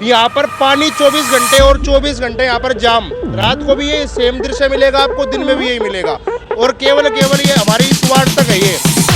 यहाँ पर पानी 24 घंटे और 24 घंटे यहाँ पर जाम। रात को भी ये सेम दृश्य मिलेगा आपको, दिन में भी यही मिलेगा। और केवल ये हमारी इस वार्ड तक है, ये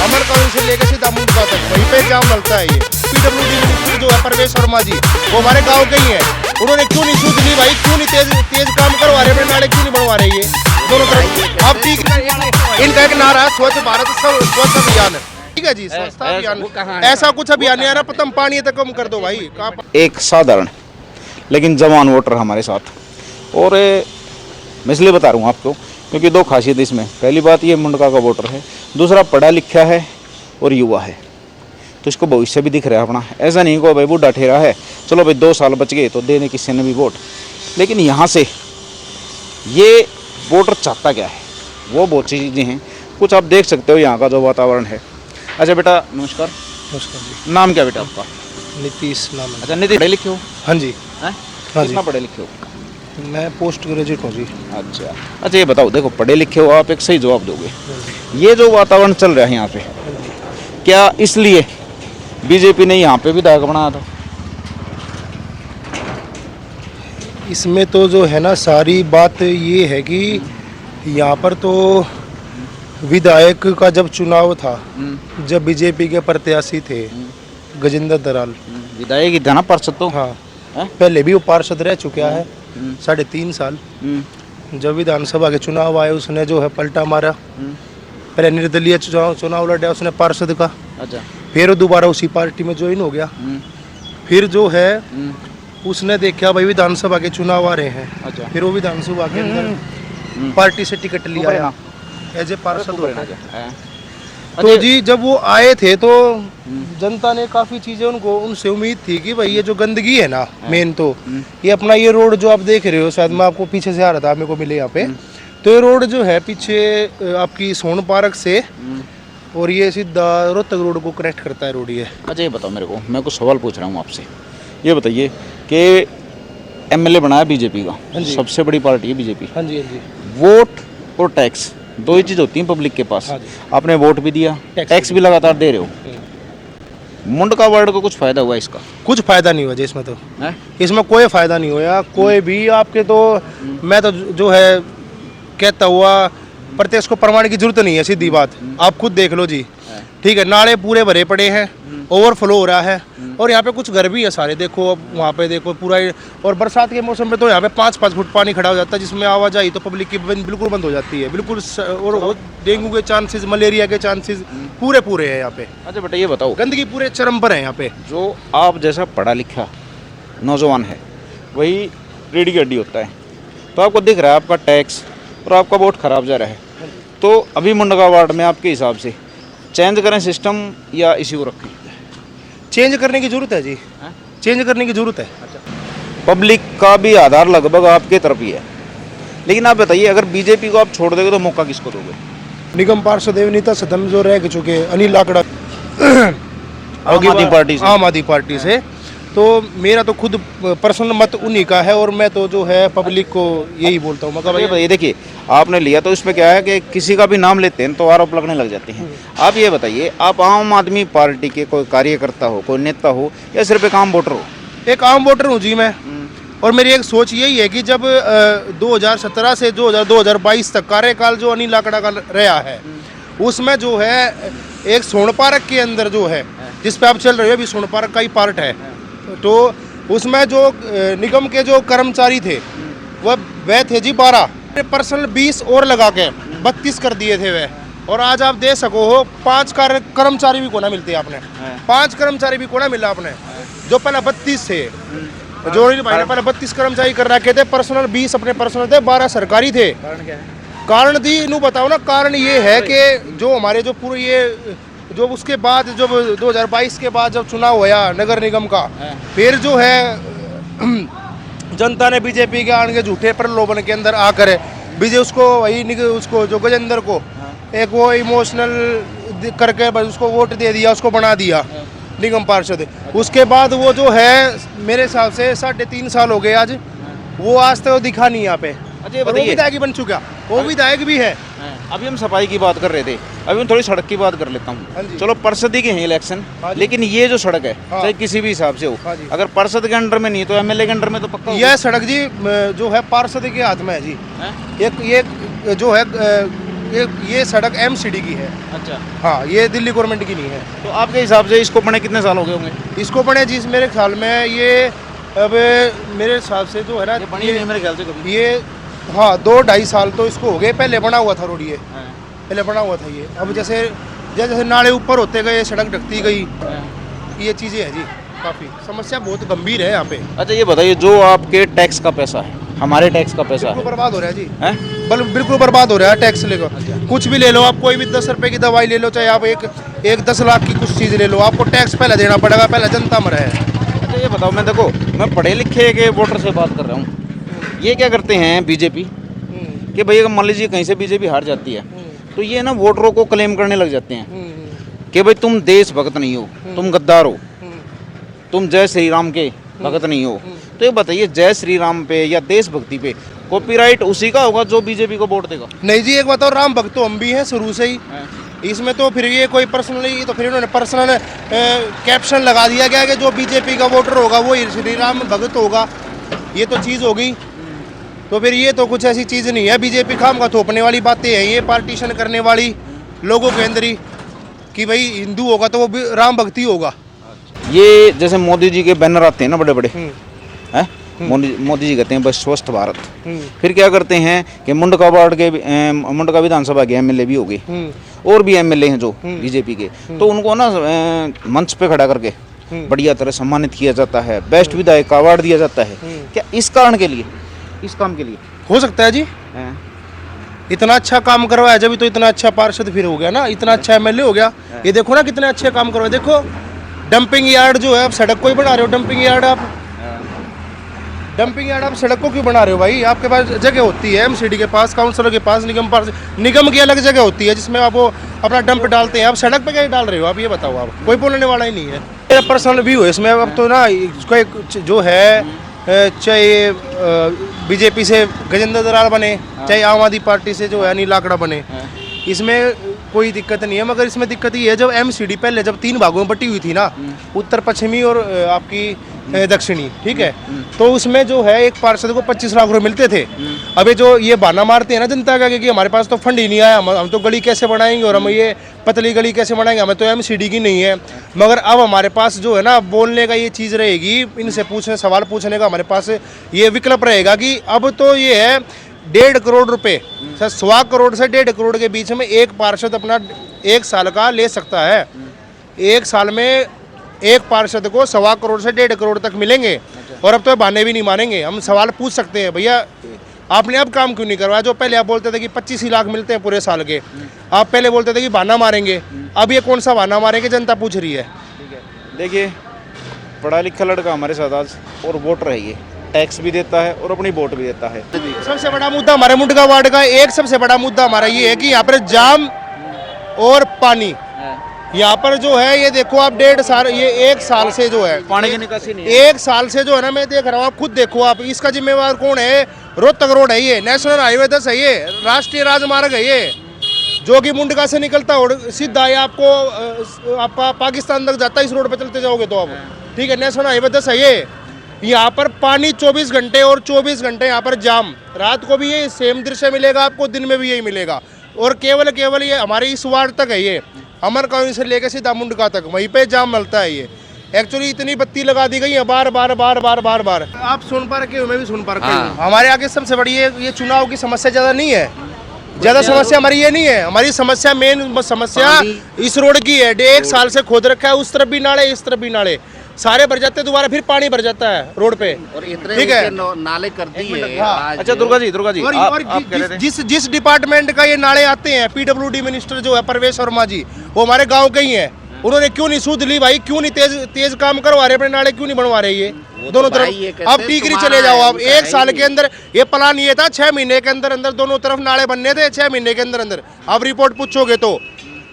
अमर कॉलोनी से लेकर सीधा मुंडका तक वहीं पे जाम लगता है। ये PWD मिनिस्टर जो है परवेश वर्मा जी, वो हमारे गाँव के ही है। उन्होंने क्यों नहीं सूझ ली भाई, क्यों नहीं तेज काम करवा रहे हैं, नाले क्यों नहीं बनवा रहे ये दोनों तरफ। आप ठीक, इनका एक नारा स्वच्छ भारत स्वच्छ अभियान है, ठीक है जी, स्वच्छता अभियान। ऐसा कुछ अभियान नहीं आ रहा, पतम पानी तक कम कर दो भाई। एक साधारण लेकिन जवान वोटर हमारे साथ, और मैं इसलिए बता रहा हूँ आपको क्योंकि दो खासियत इसमें। पहली बात ये मुंडका का वोटर है, दूसरा पढ़ा लिखा है और युवा है, तो इसको भविष्य भी दिख रहा है अपना। ऐसा नहीं को भाई बूढ़ा ठेरा है, चलो भाई 2 साल बच गए तो देने किसी ने भी वोट। लेकिन यहाँ से ये वोटर चाहता क्या है, वो बहुत सी चीज़ें हैं। कुछ आप देख सकते हो यहाँ का जो वातावरण है। अच्छा बेटा नमस्कार। नमस्कार जी। नाम क्या बेटा आपका? नीतीश नाम है। अच्छा नीतीश, पढ़े लिखे हो? हाँ जी। हैं? हाँ जी। कितना पढ़े लिखे हो? मैं पोस्ट ग्रेजुएट हूँ जी। अच्छा ये बताओ, देखो पढ़े लिखे हो आप, एक सही जवाब दोगे। ये जो वातावरण चल रहा है यहाँ पे, क्या इसलिए बीजेपी ने यहाँ पे विधायक बनाया था? इसमें तो जो है ना, सारी बात ये है कि यहाँ पर तो विधायक का जब चुनाव था, जब बीजेपी के प्रत्याशी थे गजेंद्र दराल, विधायक ही था ना, पार्षद तो। हाँ हैं? पहले भी वो पार्षद रह चुका है 3.5 साल। जब विधानसभा के चुनाव आए उसने जो है पलटा मारा। पहले निर्दलीय चुनाव लड़ा उसने पार्षद का, अच्छा फिर दोबारा उसी पार्टी में ज्वाइन हो गया। फिर जो है उसने देखा भाई विधानसभा के चुनाव आ रहे हैं, अच्छा फिर वो विधानसभा के अंदर पार्टी से टिकट लिया एज ए पार्षद हो गया। तो जी जब वो आए थे तो जनता ने काफ़ी चीज़ें उनसे उम्मीद थी कि भाई ये जो गंदगी है ना, मेन तो ये अपना ये रोड जो आप देख रहे हो, शायद मैं आपको पीछे से आ रहा था, मेरे को मिले यहाँ पे, तो ये रोड जो है पीछे आपकी सोन पार्क से और ये सीधा रोहतक रोड को कनेक्ट करता है रोड ये। अच्छा ये बताओ मेरे को, मैं कुछ सवाल पूछ रहा हूँ आपसे। ये बताइए कि MLA बनाया बीजेपी का, सबसे बड़ी पार्टी है बीजेपी। हाँ जी, हाँ जी। वोट और टैक्स दो ही चीज़ होती हैं पब्लिक के पास। आपने वोट भी दिया, टैक्स भी लगातार दे रहे हो। मुंडका वार्ड को कुछ फायदा हुआ इसका? कुछ फायदा नहीं हुआ जी इसमें, तो इसमें कोई फायदा नहीं हुआ कोई भी आपके। तो मैं तो जो है कहता हुआ प्रत्यक्ष को प्रमाण की जरूरत नहीं है, सीधी बात आप खुद देख लो जी, ठीक है। नाले पूरे भरे पड़े हैं, ओवरफ्लो हो रहा है, और यहाँ पे कुछ घर भी है सारे, देखो वहाँ पे देखो पूरा। और बरसात के मौसम में तो यहाँ पे 5-5 फुट पानी खड़ा हो जाता है, जिसमें आवाजाही तो पब्लिक की बिल्कुल बंद हो जाती है, बिल्कुल। और डेंगू के चांसेस, मलेरिया के चांसेस पूरे हैं यहाँ पे। अच्छा बेटा ये बताओ, गंदगी पूरे चरम पर है यहाँ पे। जो आप जैसा पढ़ा लिखा नौजवान है वही रीढ़ की हड्डी होता है, तो आपको दिख रहा है आपका टैक्स और आपका वोट खराब जा रहा है, तो अभी मुंडका वार्ड में आपके हिसाब से चेंज करें सिस्टम या इसी को रखें? चेंज करने की जरूरत है जी, चेंज करने की जरूरत है। पब्लिक का भी आधार लगभग आपके तरफ ही है, लेकिन आप बताइए अगर बीजेपी को आप छोड़ दोगे तो मौका किसको दोगे? निगम पार्षद नेता सदन जो रह चुके अनिल लाकड़ा आम आदमी पार्टी से, तो मेरा तो खुद पर्सनल मत उन्हीं का है, और मैं तो जो है पब्लिक को यही बोलता हूँ। मतलब ये देखिए आपने लिया तो इसमें क्या है कि किसी का भी नाम लेते हैं तो आरोप लगने लग जाते हैं। आप ये बताइए, आप आम आदमी पार्टी के कोई कार्यकर्ता हो, कोई नेता हो, या सिर्फ एक आम वोटर हो? एक आम वोटर हूँ जी मैं, और मेरी एक सोच यही है कि जब 2017 से 2022 तक कार्यकाल जो अनिल लाकड़ा का रहा है, उसमें जो है एक सोन पार्क के अंदर जो है जिस पे आप चल रहे हो, अभी सोन पार्क का ही पार्ट है, तो उसमें जो निगम के जो कर्मचारी थे वह थे जी 12, पर्सनल 20 और लगा के 32 कर दिए थे वह। और आज आप दे सको हो 5 कर्मचारी भी को ना मिलते आपने, 5 कर्मचारी भी को ना मिला आपने, जो पहले 32 थे, जो भाई ने पहले 32 कर्मचारी कर रखे थे, पर्सनल 20 अपने पर्सनल थे, 12 सरकारी थे। कारण दी इनू बताओ ना, कारण ये है कि जो हमारे जो पूरे ये जो उसके बाद जब 2022 के बाद जब चुनाव हुआ नगर निगम का, फिर जो है जनता ने बीजेपी के आने के झूठे प्रलोभन के अंदर आकर बीजे उसको जो गजेंद्र को एक वो इमोशनल करके बस उसको वोट दे दिया, उसको बना दिया निगम पार्षद। उसके बाद वो जो है मेरे हिसाब से 3.5 साल हो गए आज, वो आज तक दिखा नहीं यहाँ पे। अच्छा वो विधायक बन चुका, वो विधायक भी है। अभी हम सफाई की बात कर रहे थे, अभी मैं थोड़ी सड़क की बात कर लेता हाँ हूँ। जी। चलो परिषद के हैं इलेक्शन, हाँ जी। लेकिन ये जो सड़क है हाँ। चाहे किसी भी हिसाब से हो, हाँ जी। अगर परिषद के अंडर में नहीं है तो एमएलए के अंडर में तो पक्का होगा। यह सड़क जी जो है पार्षद के हाथ में है जी। हैं? ये जो है ये सड़क एमसीडी की है। अच्छा, हाँ, ये दिल्ली गवर्नमेंट की नहीं है। तो आपके हिसाब से इसको बने कितने साल हो गए होंगे? इसको बने जी मेरे ख्याल में ये अब मेरे हिसाब से जो है ना ये बनी नहीं मेरे ख्याल से कभी। ये हाँ 2-2.5 साल तो इसको हो गए। पहले बना हुआ था रोड, ये हैं, पहले बना हुआ था ये। अब जैसे जैसे नाले ऊपर होते गए, सड़क ढकती गई, हैं। ये चीज़ें हैं जी। काफ़ी समस्या बहुत गंभीर है यहाँ पे। अच्छा ये बताइए, जो आपके टैक्स का पैसा है, हमारे टैक्स का पैसा बिल्कुल है, बर्बाद हो रहा है जी। हैं? बिल्कुल बर्बाद हो रहा है टैक्स लेकर। कुछ भी ले लो आप, कोई भी 10 रुपए की दवाई ले लो, चाहे आप एक 10 लाख की कुछ चीज़ ले लो, आपको टैक्स पहले देना पड़ेगा। पहले जनता मर है। अच्छा ये बताओ, मैं देखो मैं पढ़े लिखे के वोटर से बात कर रहा हूँ। ये क्या करते हैं बीजेपी कि भाई अगर मान लीजिए कहीं से बीजेपी हार जाती है तो ये ना वोटरों को क्लेम करने लग जाते हैं कि भाई तुम देशभक्त नहीं हो, तुम गद्दार हो, तुम जय श्री राम के भगत नहीं हो। तो ये बताइए, जय श्री राम पे या देशभक्ति पे कॉपीराइट उसी का होगा जो बीजेपी को वोट देगा? नहीं जी, एक बताओ, राम भक्त तो हम भी हैं शुरू से ही। इसमें तो फिर ये कोई पर्सनली, तो फिर इन्होंने पर्सनल कैप्शन लगा दिया गया कि जो बीजेपी का वोटर होगा वो श्री राम भक्त होगा। ये तो चीज़ हो गई। तो फिर ये तो कुछ ऐसी चीज़ नहीं है। बीजेपी खाम का थोपने वाली बातें हैं, ये पार्टीशन करने वाली लोगों के अंदर ही कि भाई हिंदू होगा तो वो भी राम भक्ति होगा। ये जैसे मोदी जी के बैनर आते हैं ना बड़े बड़े, हम्म, हैं? मोदी जी कहते हैं बस स्वस्थ भारत। हम्म, फिर क्या करते हैं कि मुंडका वार्ड के मुंडका विधानसभा के एमएलए भी हो गए, और भी एमएलए हैं जो बीजेपी के, तो उनको ना मंच पे खड़ा करके बढ़िया तरह सम्मानित किया जाता है, बेस्ट विधायक का अवार्ड दिया जाता है। क्या इस कारण के लिए, इस काम के लिए? हो सकता है जी। हैं? इतना अच्छा काम करवाया जब तो इतना अच्छा पार्षद फिर हो गया ना, इतना अच्छा एमएलए हो गया। ये देखो ना कितने अच्छे काम करवाए। देखो डंपिंग यार्ड जो है, आप सड़क को ही बना रहे हो। डंपिंग यार्ड आप सड़क को क्यों बना रहे हो भाई? आपके पास जगह होती है एमसीडी के पास, काउंसिलर के पास, निगम की अलग जगह होती है जिसमें आप वो अपना डंप डालते हैं। आप सड़क पे क्या डाल रहे हो? आप ये बताओ। आप कोई बोलने वाला ही नहीं है। मेरा पर्सनल व्यू है इसमें। अब तो ना इसको जो है चाहे बीजेपी से गजेंद्र दलाल बने, चाहे आम आदमी पार्टी से जो है अनिल लाकड़ा बने, इसमें कोई दिक्कत नहीं है। मगर इसमें दिक्कत ये है, जब एमसीडी पहले जब 3 भागों में बटी हुई थी ना, उत्तर पश्चिमी और आपकी दक्षिणी, ठीक है, तो उसमें जो है एक पार्षद को 25 लाख रुपए मिलते थे। अभी जो ये बहाना मारते हैं ना जनता का कि हमारे पास तो फंड ही नहीं आया, हम तो गली कैसे बनाएंगे और हम ये पतली गली कैसे बनाएंगे, हमें तो एमसीडी की नहीं है। मगर अब हमारे पास जो है ना बोलने का ये चीज़ रहेगी, इनसे सवाल पूछने का हमारे पास ये विकल्प रहेगा कि अब तो ये है 1.5 करोड़ रुपए, 1.25 करोड़ से 1.5 करोड़ के बीच में एक पार्षद अपना 1 साल का ले सकता है। 1 साल में एक पार्षद को 1.25 करोड़ से 1.5 करोड़ तक मिलेंगे। और अब तो बहाने भी नहीं मानेंगे। हम सवाल पूछ सकते हैं, भैया आपने अब काम क्यों नहीं करवाया? जो पहले आप बोलते थे कि 25 लाख मिलते हैं पूरे साल के, आप पहले बोलते थे कि बहाना मारेंगे। अब ये कौन सा बहाना मारेंगे? जनता पूछ रही है। देखिए, पढ़ा लिखा लड़का हमारे साथ आज और वोटर है, ये टैक्स भी देता है और अपनी वोट भी देता है। सबसे बड़ा मुद्दा हमारे मुंडका वार्ड का, एक सबसे बड़ा मुद्दा हमारा ये है कि यहाँ पर जाम और पानी। यहाँ पर जो है ये देखो आप 1.5 साल, ये 1 साल से जो है पानी की निकासी नहीं है। 1 साल से जो है ना, मैं देख रहा हूँ, आप खुद देखो। आप इसका जिम्मेवार कौन है? रोहतक रोड है ये, नेशनल हाईवे 10 है ये, राष्ट्रीय राजमार्ग है ये, जो कि मुंडका से निकलता और सीधा है आपको आपका पाकिस्तान तक जाता है। इस रोड पर चलते जाओगे तो आप, ठीक है, नेशनल हाईवे 10 है ये। यहाँ पर पानी 24 घंटे और 24 घंटे यहाँ पर जाम। रात को भी ये सेम दृश्य मिलेगा आपको, दिन में भी यही मिलेगा। और केवल ये हमारे इस वार्ड तक है ये, अमर कॉलोनी से लेकर सीधा मुंडका तक, वहीं पे जाम मिलता है ये। एक्चुअली इतनी बत्ती लगा दी गई है बार बार। आप सुन पा रहे हो, मैं भी सुन पा रहा हूँ। हमारे आगे सबसे बड़ी ये चुनाव की समस्या ज़्यादा नहीं है। ज़्यादा समस्या हमारी ये नहीं है। हमारी समस्या, मेन समस्या इस रोड की है। 1 साल से खोद रखा है, उस तरफ भी नाले, इस तरफ भी नाले, सारे भर जाते हैं, दोबारा फिर पानी भर जाता है रोड पे। और इतने ठीक है, नाले कर दिए। हाँ। अच्छा दुर्गा जी, और जिस डिपार्टमेंट का ये नाले आते हैं, पीडब्ल्यूडी मिनिस्टर जो है परवेश वर्मा जी, वो हमारे गांव के ही हैं। उन्होंने क्यों नहीं सूद ली भाई? क्यों नहीं तेज काम करवा रहे? अपने नाले क्यों नहीं बनवा रहे? ये दोनों तरफ अब टीकरी चले जाओ आप। 1 साल के अंदर ये प्लान ये था, 6 महीने के अंदर अंदर दोनों तरफ नाले बनने थे, 6 महीने के अंदर अंदर। अब रिपोर्ट पूछोगे तो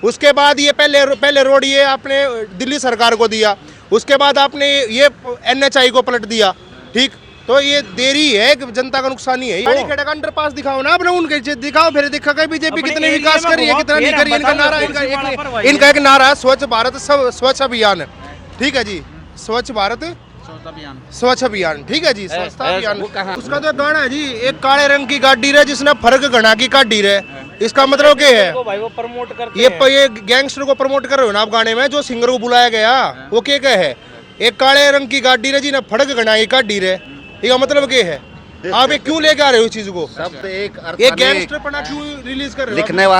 उसके बाद ये पहले रोड ये आपने दिल्ली सरकार को दिया, उसके बाद आपने ये NHI को पलट दिया, ठीक। तो ये देरी है कि जनता का नुकसान ही है। पानी खेड़ा का अंडरपास दिखाओ ना अपने, उनके दिखाओ, फिर दिखा के बीजेपी अपने कितने एरिया विकास में कर रही है घुमाओ, कितना नहीं फिर कर रही है। इनका बताओ नारा, कौन सी वाला पर भाई इनका एक नारा है स्वच्छ भारत स्वच्छ अभियान, ठीक है जी, स्वच्छ भारत स्वच्छ अभियान, ठीक है जी, स्वच्छता अभियान। उसका तो गाना है जी, एक काले रंग की गाड़ी रे जिसने फर्क गणा की काटी रे, इसका मतलब क्या है? तो भाई वो प्रमोट करते ये गैंगस्टर को प्रमोट कर रहे हो ना आप गाने में, जो सिंगर को बुलाया गया वो क्या है? एक काले रंग की गाड़ी रे जी ने फड़क गणाई काटी रे, इसका मतलब क्या है? आप ये क्यों लेके आ रहे हो इस चीज को? शब्द एक अर्थ ये अनेक। गैंगस्टर पना क्यों रिलीज कर रहे हो? लिखने वाला